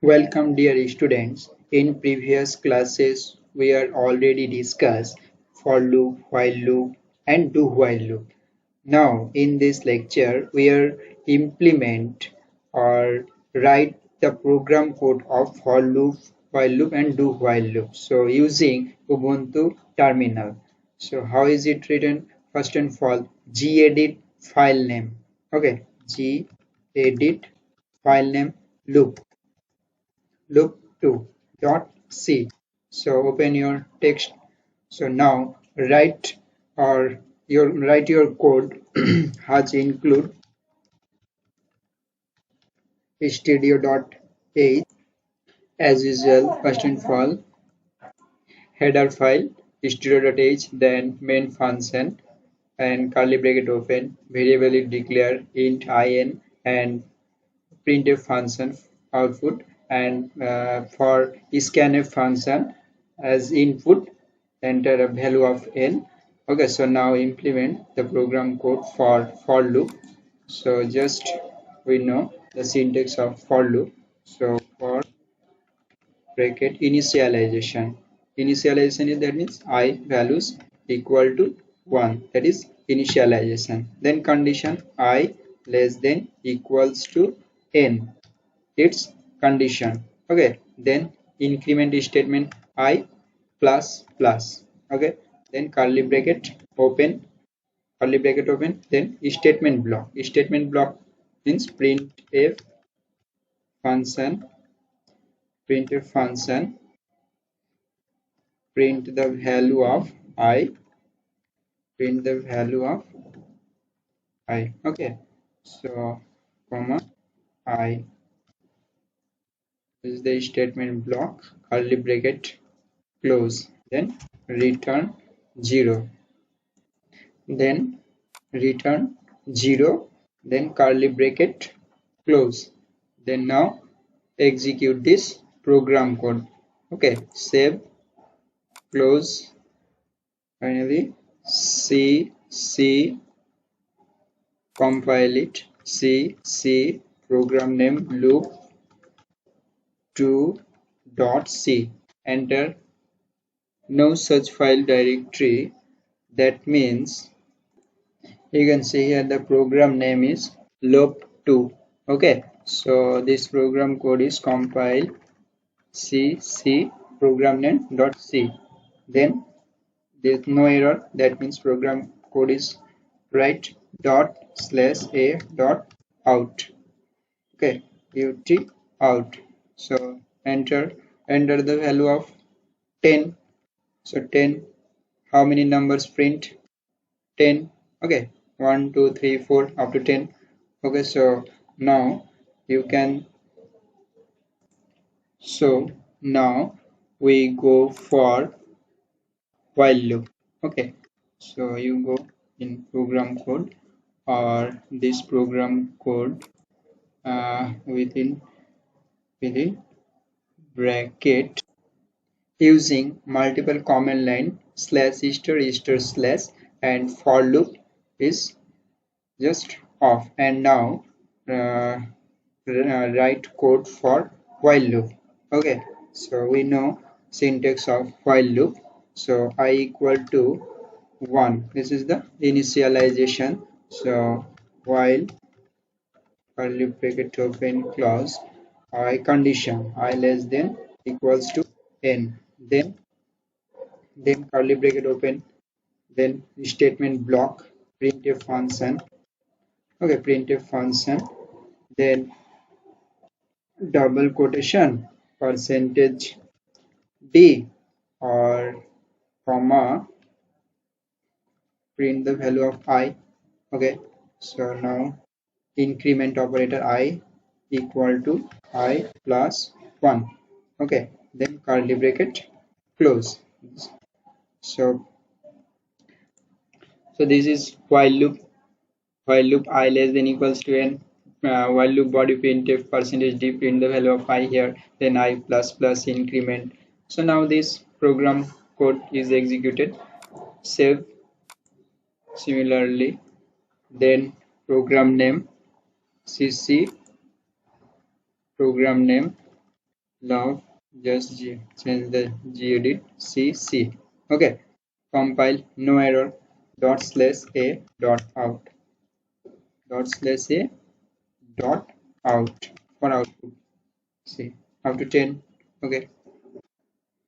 Welcome dear students. In previous classes we are already discussed for loop, while loop and do while loop. Now in this lecture we are implement or write the program code of for loop, while loop and do while loop. So using Ubuntu terminal. So how is it written? First and all gedit file name. Okay, gedit file name loop loop2 dot c. So open your text. So now write your code has include studio.h as usual. First and all header file studio.h, then main function and curly bracket open, variable is declare int in and printf function output, and for scanf function as input enter a value of n. Okay, so now implement the program code for loop. So just we know the syntax of for loop. So for bracket initialization is, that means I values equal to 1, that is initialization. Then condition I less than equals to n, its condition. Okay, then increment statement I plus plus. Okay, then curly bracket open, then statement block means function printf function print the value of I, print the value of I. Okay, so comma I is the statement block, curly bracket close, then return 0, then return 0, then curly bracket close. Then now execute this program code. Okay, save, close, finally c compile it, c program name loop 2.c, enter no such file directory. That means you can see here the program name is loop2. Okay, so this program code is compile c program name dot c. Then there's no error, that means program code is right dot slash a dot out. Okay, ut out. So enter the value of 10. So 10, how many numbers print? 10. Okay, 1 2 3 4 up to 10. Okay, so now you can, so now we go for while loop. Okay, so you go in program code or this program code within bracket using multiple command line slash star slash, and for loop is just off. And now uh, write code for while loop. Okay, so we know syntax of while loop. So I equal to 1, this is the initialization. So while curly bracket open close I condition I less than equals to n, then curly bracket open, then statement block printf function. Okay, printf function, then double quotation percentage d or comma print the value of I. Okay, so now increment operator I equal to I plus 1. Okay, then curly bracket close. So this is while loop I less than equals to n, while loop body printf percentage d print the value of I here, then I plus plus increment. So now this program code is executed. Save. Similarly, then program name cc program name love, just change the gedit cc. Okay, compile, no error, dot slash a dot out, dot slash a dot out for output. See, up to 10. Okay,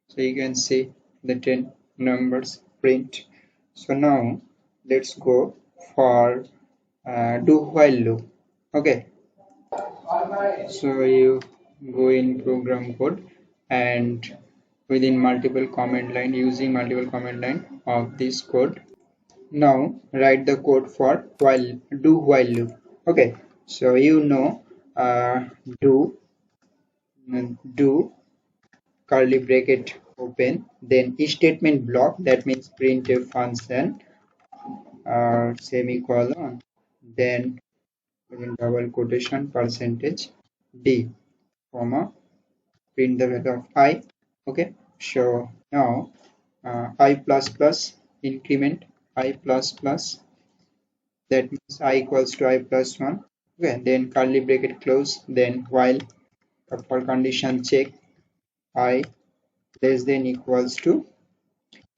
so you can see the 10 numbers print. So now let's go for do while loop. Okay, so you go in program code and within multiple command line, using multiple command line of this code, now write the code for while do while loop. Okay, so you know, uh, do do curly bracket open, then statement block, that means printf function, semicolon, then within double quotation percentage d, comma, print the value of I. Okay, so now I plus plus, increment I plus plus, that means I equals to I plus 1. Okay, then curly bracket close, then while for condition check I less than equals to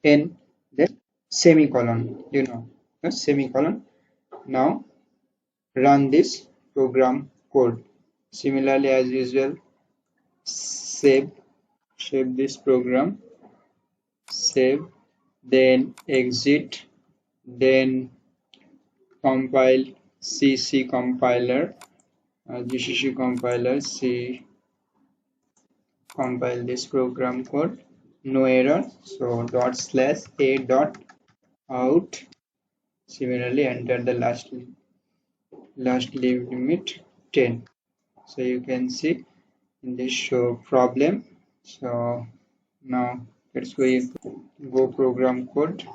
n, then semicolon, you know, the semicolon. Now run this program code. Similarly, as usual, save save this program, save, then exit, then compile, cc compiler, gcc compiler, c, compile this program code, no error, so dot slash a dot out. Similarly, enter the last leave limit 10. So you can see in this show problem. So now let's go program code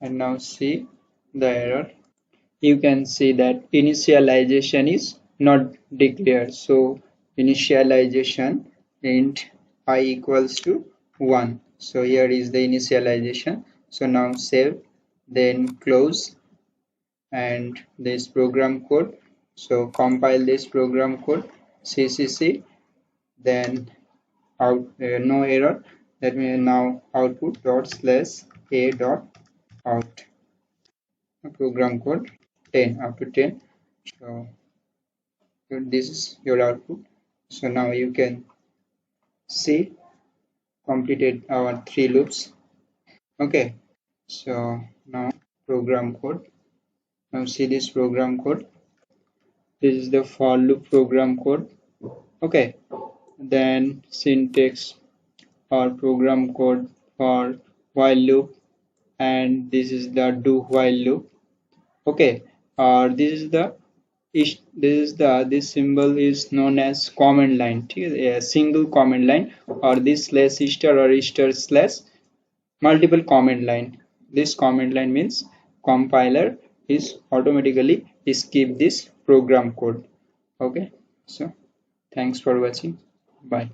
and now see the error. You can see that initialization is not declared, so initialization int I equals to 1. So here is the initialization. So now save, then close, and this program code, so compile this program code, ccc, then out, no error, that means now output dot slash a dot out, program code 10 up to 10. So this is your output. So now you can see completed our 3 loops. Okay, so now program code. Now see this program code. This is the for loop program code. Okay, then syntax or program code for while loop, and this is the do while loop. Okay, this symbol is known as command line, a single command line, or this slash star or star slash multiple command line. This command line means compiler is automatically skip this program code. Okay, so thanks for watching. Bye.